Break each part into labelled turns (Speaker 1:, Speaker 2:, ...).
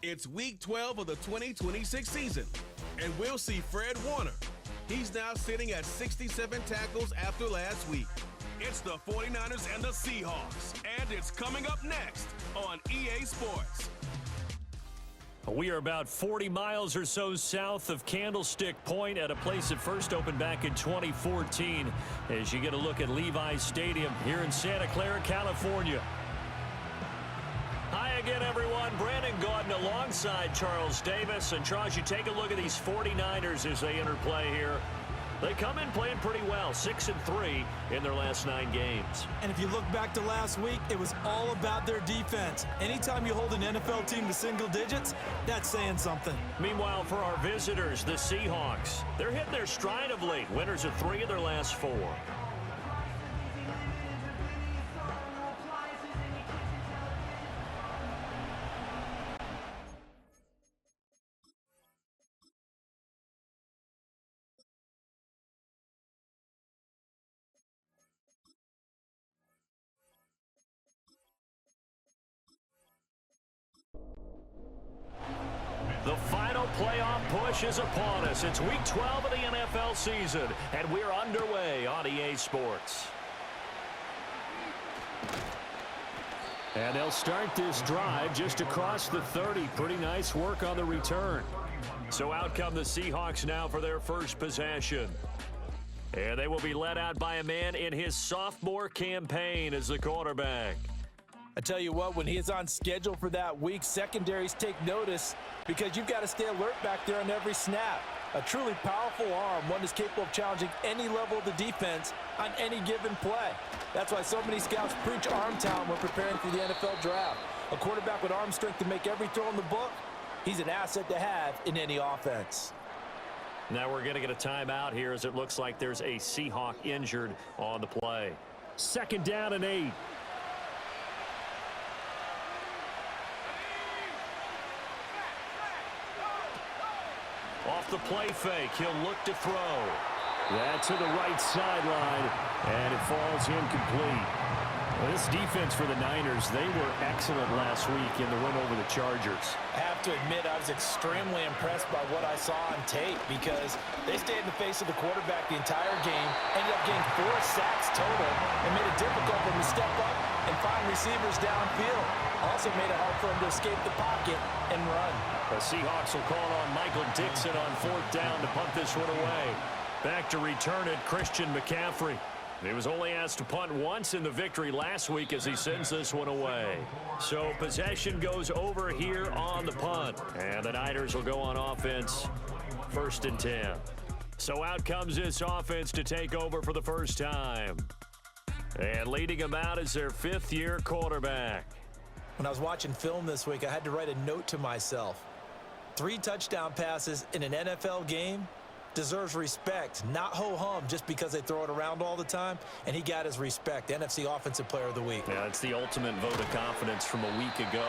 Speaker 1: It's week 12 of the 2026 season, and we'll see Fred Warner. He's now sitting at 67 tackles after last week. It's the 49ers and the Seahawks, and it's coming up next on EA Sports.
Speaker 2: We are about 40 miles or so south of Candlestick Point at a place that first opened back in 2014 as you get a look at Levi's Stadium here in Santa Clara, California. Hi again, everyone. Brandon Gaudin alongside Charles Davis. And Charles, you take a look at these 49ers as they enter play here. They come in playing pretty well, 6-3 in their last 9 games.
Speaker 3: And if you look back to last week, it was all about their defense. Anytime you hold an NFL team to single digits, that's saying something.
Speaker 2: Meanwhile, for our visitors, the Seahawks, they're hitting their stride of late. Winners of 3 of their last 4. The final playoff push is upon us. It's week 12 of the NFL season, and we're underway on EA Sports. And they'll start this drive just across the 30. Pretty nice work on the return. So out come the Seahawks now for their first possession. And they will be led out by a man in his sophomore campaign as the quarterback.
Speaker 3: I tell you what, when he is on schedule for that week, secondaries take notice because you've got to stay alert back there on every snap. A truly powerful arm, one is capable of challenging any level of the defense on any given play. That's why so many scouts preach arm talent when preparing for the NFL draft. A quarterback with arm strength to make every throw in the book, he's an asset to have in any offense.
Speaker 2: Now we're going to get a timeout here as it looks like there's a Seahawk injured on the play. 2nd down and 8. Off the play fake, he'll look to throw. That to the right sideline, and it falls incomplete. Well, this defense for the Niners, they were excellent last week in the win over the Chargers.
Speaker 3: I have to admit, I was extremely impressed by what I saw on tape because they stayed in the face of the quarterback the entire game, ended up getting 4 sacks total, and made it difficult for him to step up and find receivers downfield. Also made it hard for him to escape the pocket and run.
Speaker 2: The Seahawks will call on Michael Dixon on 4th down to punt this one away. Back to return it, Christian McCaffrey. He was only asked to punt once in the victory last week as he sends this one away. So possession goes over here on the punt. And the Niners will go on offense, 1st and 10. So out comes this offense to take over for the first time. And leading them out is their 5th-year quarterback.
Speaker 3: When I was watching film this week, I had to write a note to myself. 3 touchdown passes in an NFL game deserves respect, not ho-hum just because they throw it around all the time, and he got his respect. NFC Offensive Player of the Week.
Speaker 2: Yeah, it's the ultimate vote of confidence from a week ago.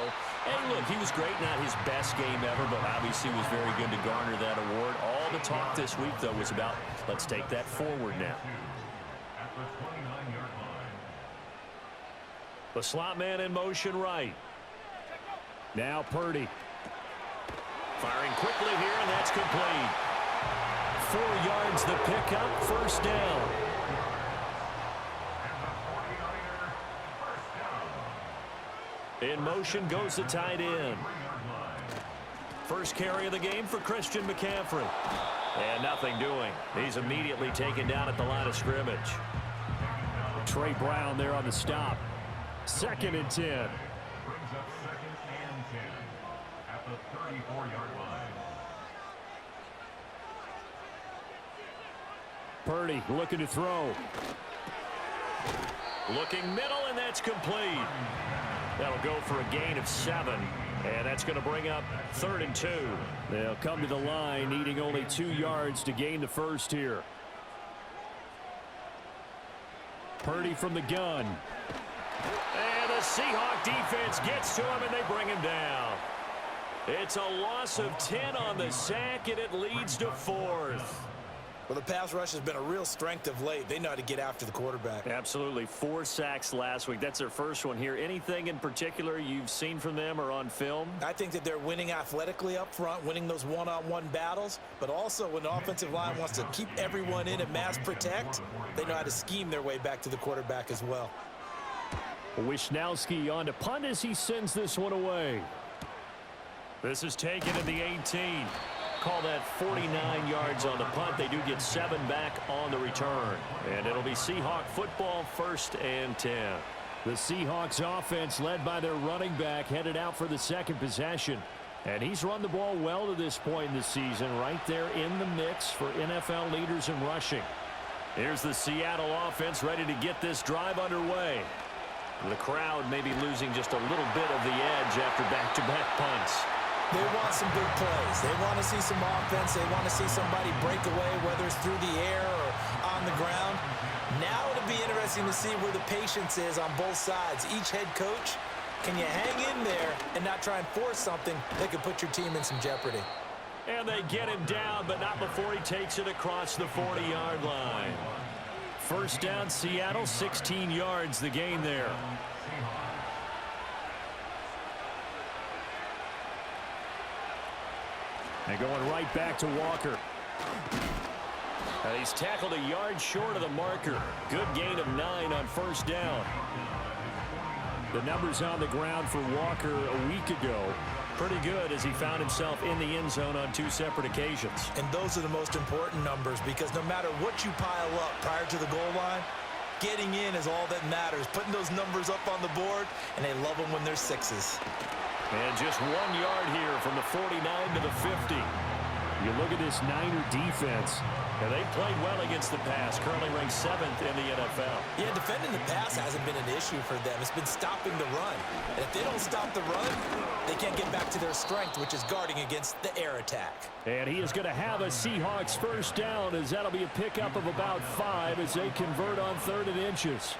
Speaker 2: And look, he was great, not his best game ever, but obviously was very good to garner that award. All the talk this week, though, was about let's take that forward now. The slot man in motion right. Now Purdy. Firing quickly here, and that's complete. 4 yards the pickup, 1st down. In motion goes the tight end. First carry of the game for Christian McCaffrey. And nothing doing. He's immediately taken down at the line of scrimmage. Trey Brown there on the stop. 2nd and 10.
Speaker 4: Brings up 2nd and 10 at the 34-yard line.
Speaker 2: Purdy looking to throw. Looking middle, and that's complete. That'll go for a gain of 7. And that's going to bring up 3rd and 2. They'll come to the line, needing only 2 yards to gain the first here. Purdy from the gun. And the Seahawk defense gets to him, and they bring him down. It's a loss of 10 on the sack, and it leads to 4th.
Speaker 3: Well, the pass rush has been a real strength of late. They know how to get after the quarterback.
Speaker 2: Absolutely. 4 sacks last week. That's their first one here. Anything in particular you've seen from them or on film?
Speaker 3: I think that they're winning athletically up front, winning those one-on-one battles, but also when the offensive line wants to keep everyone in and mass protect, they know how to scheme their way back to the quarterback as well.
Speaker 2: Wisnowski on to punt as he sends this one away. This is taken at the 18. Call that 49 yards on the punt. They do get 7 back on the return. And it'll be Seahawk football, 1st and 10. The Seahawks offense led by their running back headed out for the second possession. And he's run the ball well to this point in the season, right there in the mix for NFL leaders in rushing. Here's the Seattle offense ready to get this drive underway. The crowd may be losing just a little bit of the edge after back-to-back punts.
Speaker 3: They want some big plays. They want to see some offense. They want to see somebody break away, whether it's through the air or on the ground. Now it'll be interesting to see where the patience is on both sides. Each head coach, can you hang in there and not try and force something that could put your team in some jeopardy?
Speaker 2: And they get him down, but not before he takes it across the 40-yard line. First down, Seattle, 16 yards the gain there. And going right back to Walker. And he's tackled a yard short of the marker. Good gain of 9 on first down. The numbers on the ground for Walker a week ago. Pretty good as he found himself in the end zone on 2 separate occasions.
Speaker 3: And those are the most important numbers because no matter what you pile up prior to the goal line, getting in is all that matters. Putting those numbers up on the board, and they love them when they're 6s.
Speaker 2: And just 1 yard here from the 49 to the 50. You look at this Niner defense, and they played well against the pass, currently ranked 7th in the NFL.
Speaker 3: Yeah, defending the pass hasn't been an issue for them. It's been stopping the run. And if they don't stop the run, they can't get back to their strength, which is guarding against the air attack.
Speaker 2: And he is going to have a Seahawks first down, as that'll be a pickup of about 5 as they convert on 3rd and inches.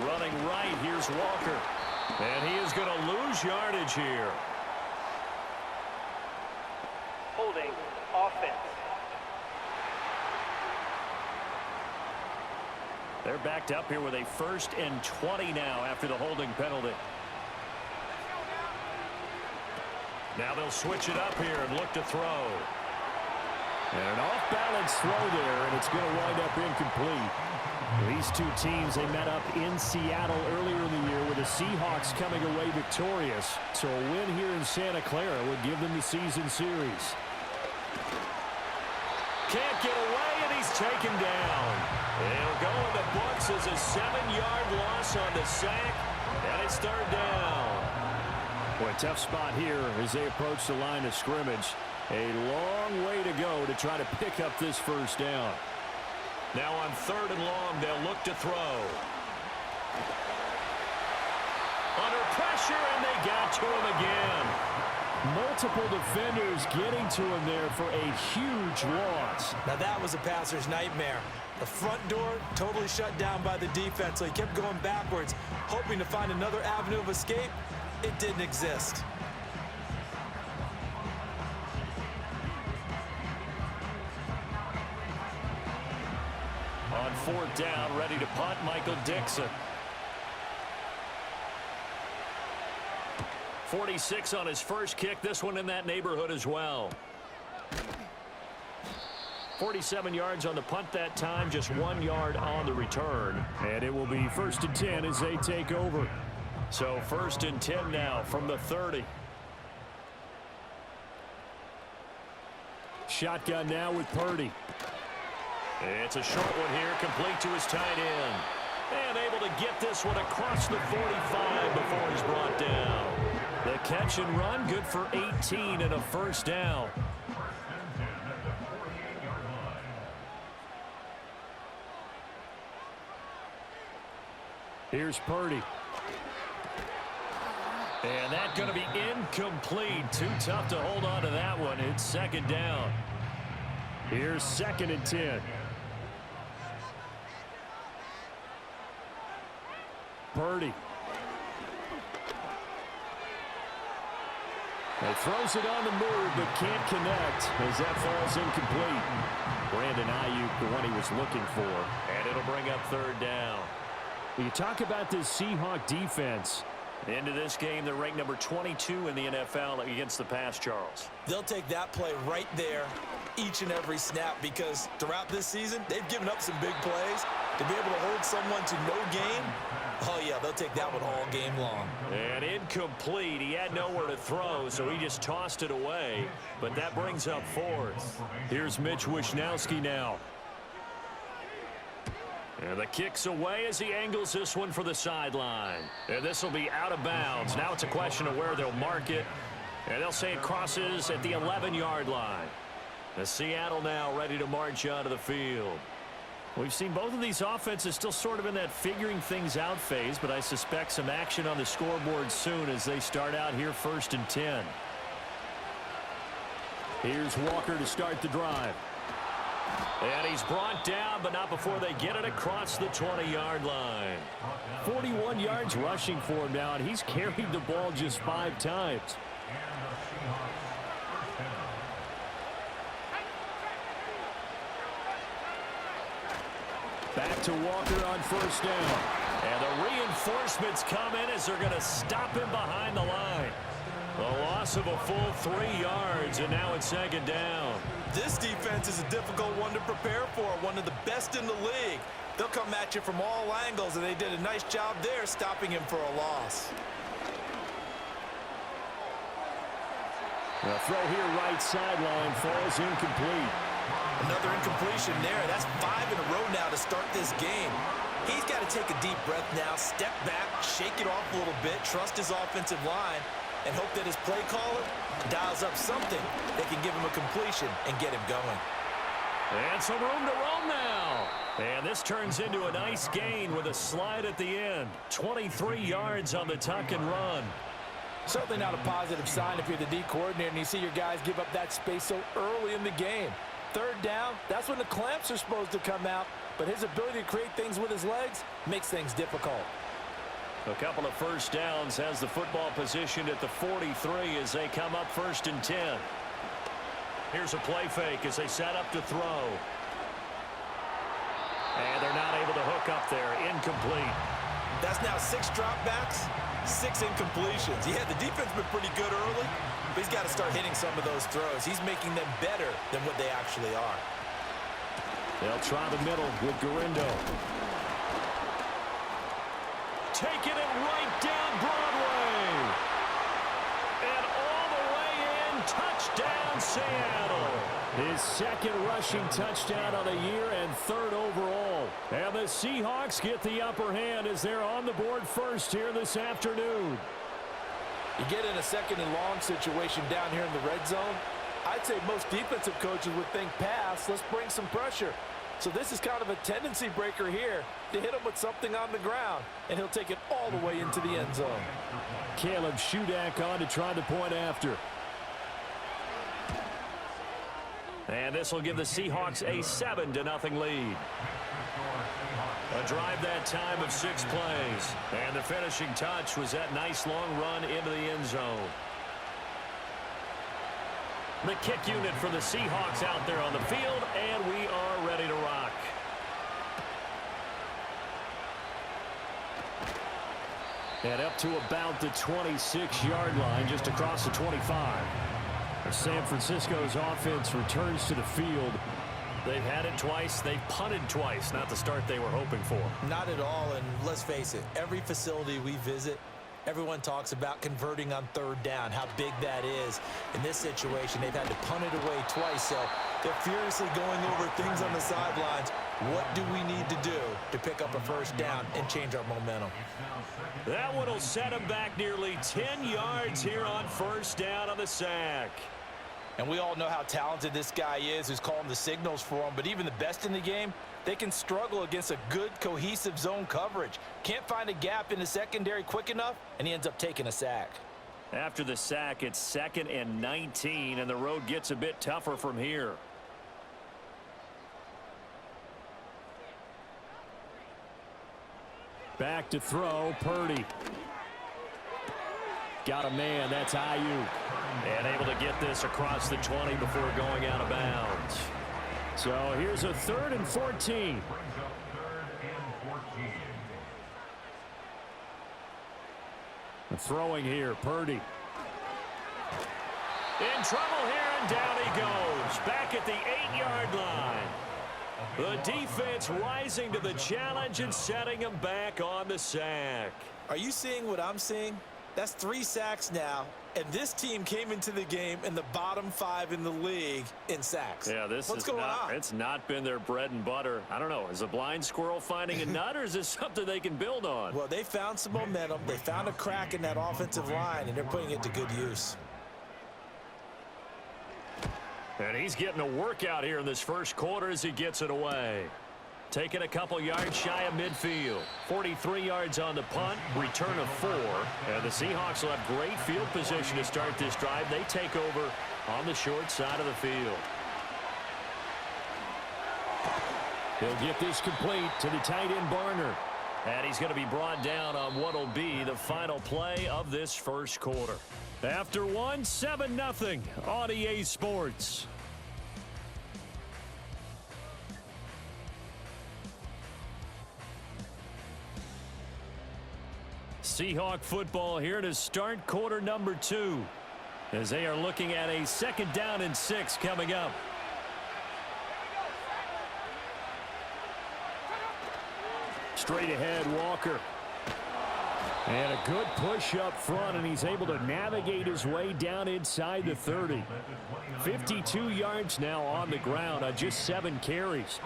Speaker 2: Running right, here's Walker. And he is going to lose yardage here.
Speaker 5: Holding offense.
Speaker 2: They're backed up here with a 1st and 20 now after the holding penalty. Now they'll switch it up here and look to throw. And an off-balance throw there, and it's going to wind up incomplete. These 2 teams, they met up in Seattle earlier in the year with the Seahawks coming away victorious. So a win here in Santa Clara would give them the season series. Can't get away, and he's taken down. It'll go in the books as a 7-yard loss on the sack, and it's 3rd down. Boy, tough spot here as they approach the line of scrimmage. A long way to go to try to pick up this first down. Now on 3rd and long, they'll look to throw. Under pressure, and they got to him again. Multiple defenders getting to him there for a huge loss.
Speaker 3: Now that was a passer's nightmare. The front door totally shut down by the defense, so he kept going backwards, hoping to find another avenue of escape. It didn't exist.
Speaker 2: On 4th down, ready to punt, Michael Dixon. 46 on his first kick. This one in that neighborhood as well. 47 yards on the punt that time, just 1 yard on the return. And it will be 1st and 10 as they take over. So 1st and 10 now from the 30. Shotgun now with Purdy. It's a short one here, complete to his tight end. And able to get this one across the 45 before he's brought down. The catch and run, good for 18 and a first down. Here's Purdy. And that's going to be incomplete. Too tough to hold on to that one. It's 2nd down. Here's 2nd and 10. Purdy. He throws it on the move, but can't connect as that falls incomplete. Brandon Ayuk, the one he was looking for. And it'll bring up third down. You talk about this Seahawk defense. Into this game, they're ranked number 22 in the NFL against the pass, Charles.
Speaker 3: They'll take that play right there each and every snap because throughout this season, they've given up some big plays. To be able to hold someone to no gain, oh, yeah, they'll take that one all game long.
Speaker 2: And incomplete. He had nowhere to throw, so he just tossed it away. But that brings up fourth. Here's Mitch Wishnowsky now. And the kick's away as he angles this one for the sideline. And this will be out of bounds. Now it's a question of where they'll mark it. And they'll say it crosses at the 11-yard line. The Seattle now ready to march onto the field. We've seen both of these offenses still sort of in that figuring things out phase, but I suspect some action on the scoreboard soon as they start out here 1st and 10. Here's Walker to start the drive. And he's brought down, but not before they get it across the 20-yard line. 41 yards rushing for him now, and he's carried the ball just 5 times. Back to Walker on 1st down. And the reinforcements come in as they're going to stop him behind the line. A loss of a full 3 yards, and now it's 2nd down.
Speaker 3: This defense is a difficult one to prepare for, one of the best in the league. They'll come at you from all angles, and they did a nice job there stopping him for a loss.
Speaker 2: The throw here right sideline falls incomplete.
Speaker 3: Another incompletion there. That's 5 in a row now to start this game. He's got to take a deep breath now, step back, shake it off a little bit, trust his offensive line, and hope that his play caller dials up something that can give him a completion and get him going.
Speaker 2: And some room to roam now. And this turns into a nice gain with a slide at the end. 23 yards on the tuck and run.
Speaker 3: Certainly not a positive sign if you're the D coordinator and you see your guys give up that space so early in the game. 3rd down, that's when the clamps are supposed to come out, but his ability to create things with his legs makes things difficult.
Speaker 2: A couple of 1st downs, has the football positioned at the 43 as they come up 1st and 10. Here's a play fake as they set up to throw. And they're not able to hook up there. Incomplete.
Speaker 3: That's now 6 dropbacks, 6 incompletions. Yeah, the defense been pretty good early, but he's got to start hitting some of those throws. He's making them better than what they actually are.
Speaker 2: They'll try the middle with Garindo. Taking it right down Broadway. And all the way in, touchdown Seattle. His 2nd rushing touchdown of the year and 3rd overall. And the Seahawks get the upper hand as they're on the board first here this afternoon.
Speaker 3: You get in a 2nd and long situation down here in the red zone, I'd say most defensive coaches would think pass, let's bring some pressure. So this is kind of a tendency breaker here to hit him with something on the ground, and he'll take it all the way into the end zone.
Speaker 2: Caleb Shudak on to try the point after. And this will give the Seahawks a 7-0 lead. A drive that time of 6 plays. And the finishing touch was that nice long run into the end zone. The kick unit for the Seahawks out there on the field, and we are ready to rock. And up to about the 26-yard line, just across the 25. San Francisco's offense returns to the field. They've had it twice. They've punted twice. Not the start they were hoping for.
Speaker 3: Not at all, and let's face it, every facility we visit, everyone talks about converting on 3rd down, how big that is. In this situation, they've had to punt it away twice, so they're furiously going over things on the sidelines. What do we need to do to pick up a 1st down and change our momentum?
Speaker 2: That one will set him back nearly 10 yards here on 1st down on the sack.
Speaker 3: And we all know how talented this guy is who's calling the signals for him, but even the best in the game, they can struggle against a good, cohesive zone coverage. Can't find a gap in the secondary quick enough, and he ends up taking a sack.
Speaker 2: After the sack, it's 2nd and 19, and the road gets a bit tougher from here. Back to throw, Purdy. Got a man. That's Ayuk. And able to get this across the 20 before going out of bounds. So here's a 3rd and 14. Throwing here, Purdy. In trouble here, and down he goes. Back at the 8-yard line. The defense rising to the challenge and setting him back on the sack.
Speaker 3: Are you seeing what I'm seeing? That's 3 sacks now, and this team came into the game in the bottom 5 in the league in sacks.
Speaker 2: Yeah, What's going on? It's not been their bread and butter. I don't know. Is a blind squirrel finding a nut, or is this something they can build on?
Speaker 3: Well, they found some momentum. They found a crack in that offensive line, and they're putting it to good use.
Speaker 2: And he's getting a workout here in this first quarter as he gets it away. Taking a couple yards shy of midfield. 43 yards on the punt, return of 4. And the Seahawks will have great field position to start this drive. They take over on the short side of the field. He'll get this complete to the tight end Barner. And he's going to be brought down on what will be the final play of this first quarter. After 1, 7-0 on EA Sports. Seahawk football here to start quarter number 2 as they are looking at a 2nd down and 6 coming up. Straight ahead, Walker. And a good push up front, and he's able to navigate his way down inside the 30. 52 yards now on the ground on just 7 carries.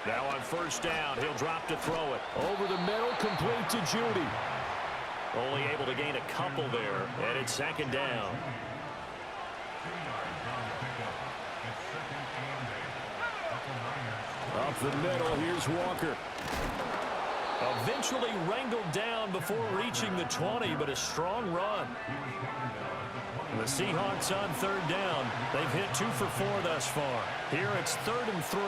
Speaker 2: Now on 1st down, he'll drop to throw it. Over the middle, complete to Judy. Only able to gain a couple there, and it's 2nd down. Up the middle, here's Walker. Eventually wrangled down before reaching the 20, but a strong run. The Seahawks on 3rd down. They've hit 2 for 4 thus far. Here it's 3rd and 3.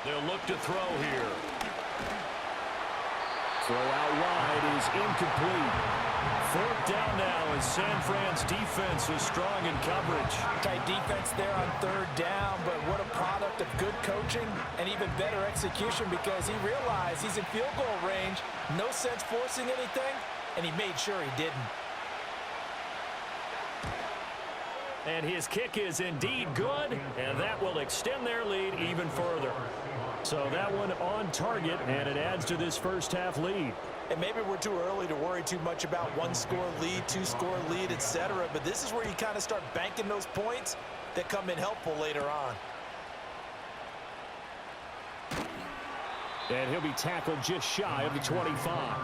Speaker 2: They'll look to throw here. Throw out wide is incomplete. 4th down now as San Fran's defense is strong in coverage.
Speaker 3: Tight defense there on 3rd down, but what a product of good coaching and even better execution because he realized he's in field goal range. No sense forcing anything, and he made sure he didn't.
Speaker 2: And his kick is indeed good, and that will extend their lead even further. So that one on target, and it adds to this first half lead.
Speaker 3: And maybe we're too early to worry too much about 1-score lead, 2-score lead, etc. But this is where you kind of start banking those points that come in helpful later on.
Speaker 2: And he'll be tackled just shy of the 25.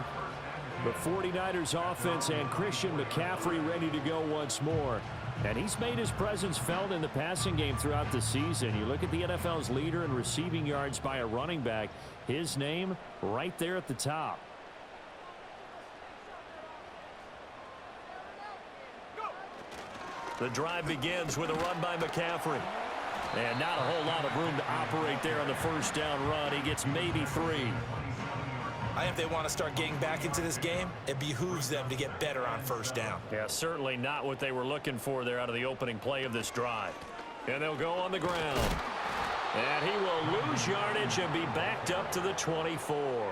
Speaker 2: The 49ers offense and Christian McCaffrey ready to go once more. And he's made his presence felt in the passing game throughout the season. You look at the NFL's leader in receiving yards by a running back. His name right there at the top. The drive begins with a run by McCaffrey. And not a whole lot of room to operate there on the 1st down run. He gets maybe 3.
Speaker 3: I think if they want to start getting back into this game, it behooves them to get better on 1st down.
Speaker 2: Yeah, certainly not what they were looking for there out of the opening play of this drive. And they'll go on the ground. And he will lose yardage and be backed up to the 24.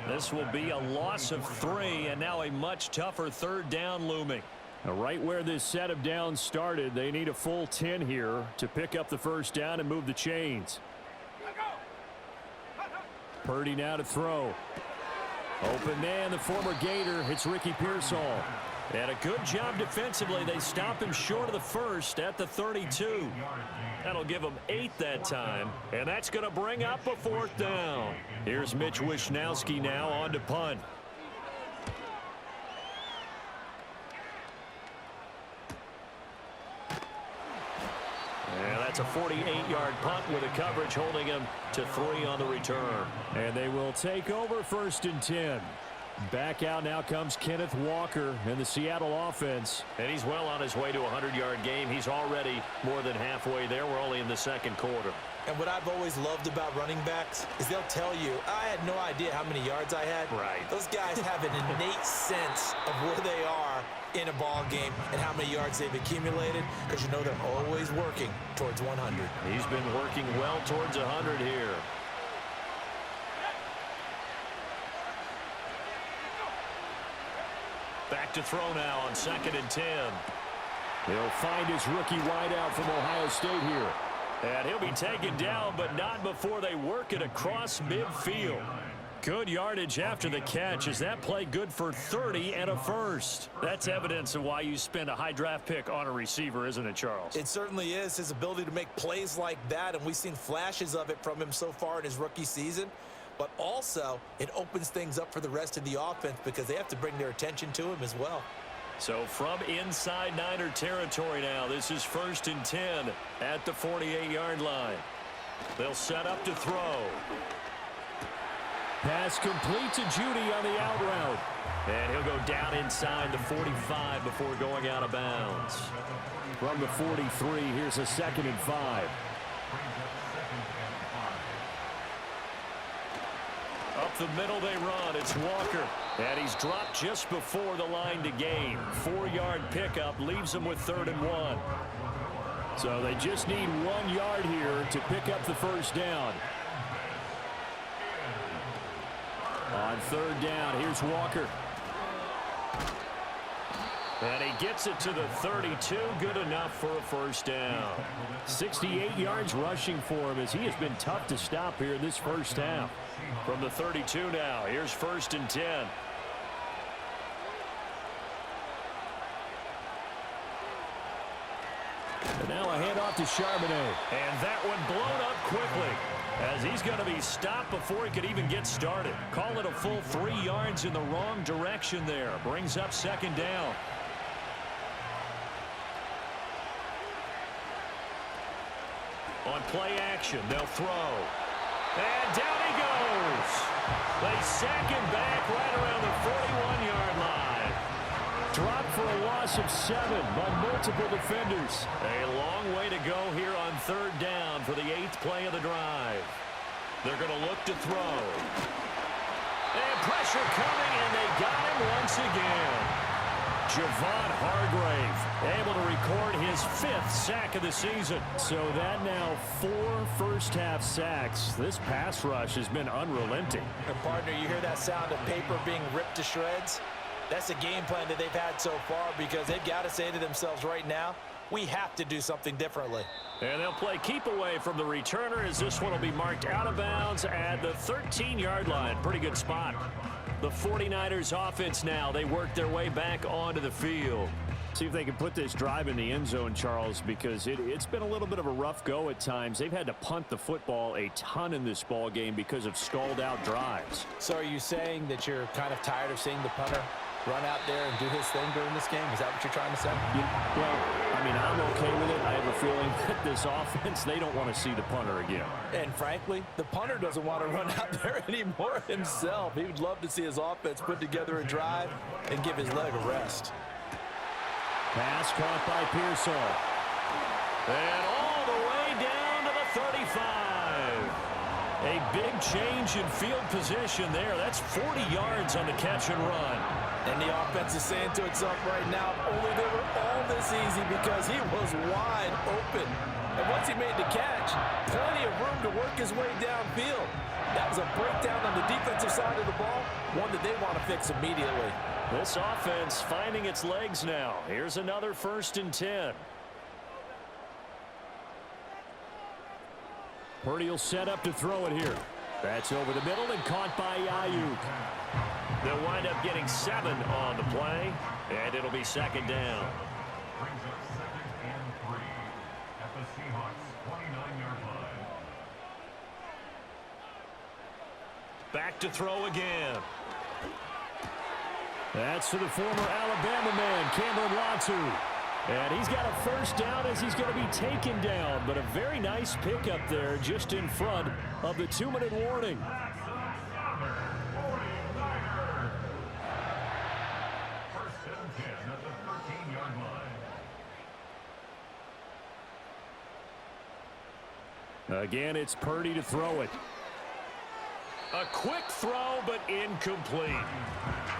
Speaker 2: This will be a loss of 3, and now a much tougher 3rd down looming. Now, right where this set of downs started, they need a full 10 here to pick up the 1st down and move the chains. Purdy now to throw. Open man, the former Gator. It's Ricky Pearsall. And a good job defensively. They stop him short of the 1st at the 32. That'll give them 8 that time. And that's going to bring up a 4th down. Here's Mitch Wishnowski now on to punt. And that's a 48-yard punt with a coverage holding him to 3 on the return. And they will take over 1st and 10. Back out now comes Kenneth Walker in the Seattle offense. And he's well on his way to a 100-yard game. He's already more than halfway there. We're only in the second quarter.
Speaker 3: And what I've always loved about running backs is they'll tell you, I had no idea how many yards I had.
Speaker 2: Right.
Speaker 3: Those guys have an innate sense of where they are in a ball game and how many yards they've accumulated, because you know they're always working towards 100.
Speaker 2: He's been working well towards 100 here. Back to throw now on 2nd and 10. He'll find his rookie wideout from Ohio State here. And he'll be taken down, but not before they work it across midfield. Good yardage after the catch. Is that play good for 30 and a first? That's evidence of why you spend a high draft pick on a receiver, isn't it, Charles?
Speaker 3: It certainly is. His ability to make plays like that, and we've seen flashes of it from him so far in his rookie season. But also, it opens things up for the rest of the offense because they have to bring their attention to him as well.
Speaker 2: So from inside Niner territory now, this is 1st and 10 at the 48-yard line. They'll set up to throw. Pass complete to Judy on the out route. And he'll go down inside the 45 before going out of bounds. From the 43, here's a 2nd and 5. Up the middle they run. It's Walker. And he's dropped just before the line to gain. 4-yard pickup leaves him with 3rd and 1. So they just need 1 yard here to pick up the first down. On 3rd down, here's Walker. And he gets it to the 32. Good enough for a first down. 68 yards rushing for him as he has been tough to stop here in this first half. From the 32 now, here's 1st and 10. And now a handoff to Charbonnet. And that one blown up quickly as he's going to be stopped before he could even get started. Call it a full 3 yards in the wrong direction there. Brings up 2nd down. On play action, they'll throw. And down he goes. They sack him back right around the 41-yard line. Dropped for a loss of 7 by multiple defenders. A long way to go here on 3rd down for the 8th play of the drive. They're going to look to throw. And pressure coming, and they got him once again. Javon Hargrave able to record his 5th sack of the season. So that now 4 first-half sacks. This pass rush has been unrelenting.
Speaker 3: And partner, you hear that sound of paper being ripped to shreds? That's the game plan that they've had so far, because they've got to say to themselves right now, we have to do something differently.
Speaker 2: And they'll play keep away from the returner as this one will be marked out of bounds at the 13-yard line. Pretty good spot. The 49ers offense now, they work their way back onto the field. See if they can put this drive in the end zone, Charles, because it's been a little bit of a rough go at times. They've had to punt the football a ton in this ball game because of stalled-out drives.
Speaker 3: So are you saying that you're kind of tired of seeing the punter run out there and do his thing during this game? Is that what you're trying to say?
Speaker 2: Well, I mean, I'm okay with it. I have a feeling that this offense, they don't want to see the punter again. And
Speaker 3: frankly, the punter doesn't want to run out there anymore himself. He would love to see his offense put together a drive and give his leg a rest.
Speaker 2: Pass caught by Pearsall. And all the way down to the 35. A big change in field position there. That's 40 yards on the catch and run.
Speaker 3: And the offense is saying to itself right now, only they were all this easy because he was wide open. And once he made the catch, plenty of room to work his way downfield. That was a breakdown on the defensive side of the ball, one that they want to fix immediately.
Speaker 2: This offense finding its legs now. Here's another 1st and 10. Purdy will set up to throw it here. That's over the middle and caught by Ayuk. They'll wind up getting 7 on the play, and it'll be 2nd down.
Speaker 4: Brings up 2nd and 3 at the Seahawks 29-yard line.
Speaker 2: Back to throw again. That's to the former Alabama man, Cameron Latu. And he's got a first down as he's going to be taken down. But a very nice pickup there just in front of the 2-minute warning. Again, it's Purdy to throw it. A quick throw, but incomplete.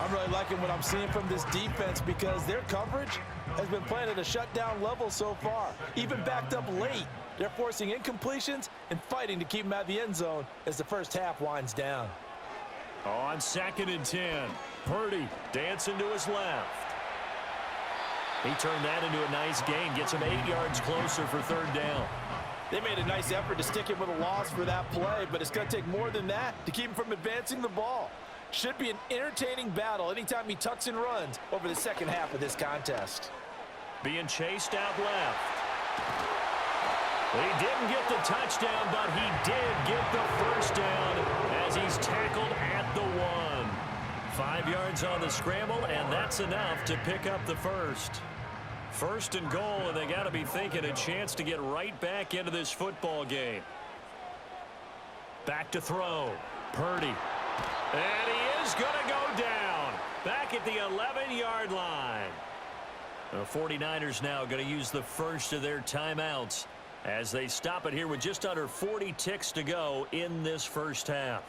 Speaker 3: I'm really liking what I'm seeing from this defense because their coverage has been playing at a shutdown level so far. Even backed up late, they're forcing incompletions and fighting to keep them out of the end zone as the first half winds down.
Speaker 2: On 2nd and 10, Purdy dancing to his left. He turned that into a nice gain, gets him 8 yards closer for 3rd down.
Speaker 3: They made a nice effort to stick him with a loss for that play, but it's going to take more than that to keep him from advancing the ball. Should be an entertaining battle anytime he tucks and runs over the second half of this contest.
Speaker 2: Being chased out left. He didn't get the touchdown, but he did get the first down as he's tackled at the 1. 5 yards on the scramble, and that's enough to pick up the first. 1st and goal, and they got to be thinking a chance to get right back into this football game. Back to throw. Purdy. And he is going to go down. Back at the 11-yard line. The 49ers now going to use the first of their timeouts as they stop it here with just under 40 ticks to go in this first half.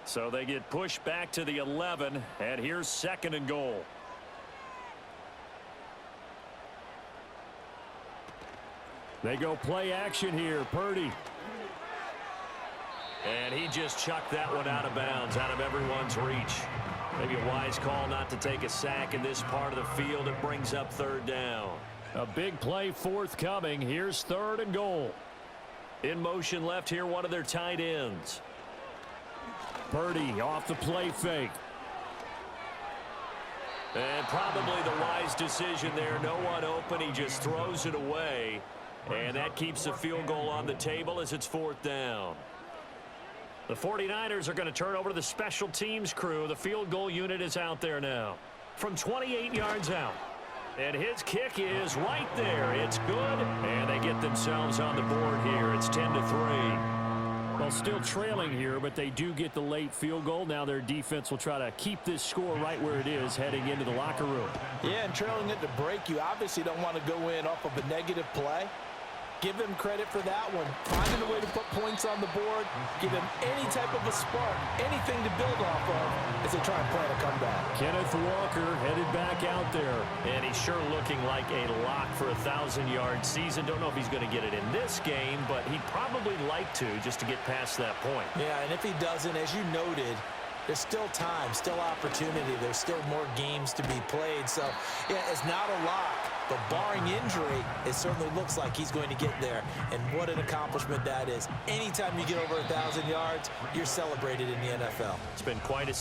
Speaker 2: So they get pushed back to the 11, and here's 2nd and goal. They go play action here. Purdy. And he just chucked that one out of bounds, out of everyone's reach. Maybe a wise call not to take a sack in this part of the field. It brings up 3rd down. A big play forthcoming. Here's 3rd and goal. In motion left here, one of their tight ends. Purdy off the play fake. And probably the wise decision there. No one open. He just throws it away. And that keeps the field goal on the table as it's 4th down. The 49ers are going to turn over to the special teams crew. The field goal unit is out there now from 28 yards out. And his kick is right there. It's good. And they get themselves on the board here. It's 10-3. Well, still trailing here, but they do get the late field goal. Now their defense will try to keep this score right where it is heading into the locker room.
Speaker 3: Yeah, and trailing it to break, you obviously don't want to go in off of a negative play. Give them credit for that one. Finding a way to put points on the board. Give them any type of a spark, anything to build off of as they try and plan a comeback.
Speaker 2: Kenneth Walker headed back out there. And he's sure looking like a lock for a 1,000-yard season. Don't know if he's going to get it in this game, but he'd probably like to just to get past that point.
Speaker 3: Yeah, and if he doesn't, as you noted, there's still time, still opportunity. There's still more games to be played. So, yeah, it's not a lock. But barring injury, it certainly looks like he's going to get there. And what an accomplishment that is. Anytime you get over 1,000 yards, you're celebrated in the NFL.
Speaker 2: It's been quite a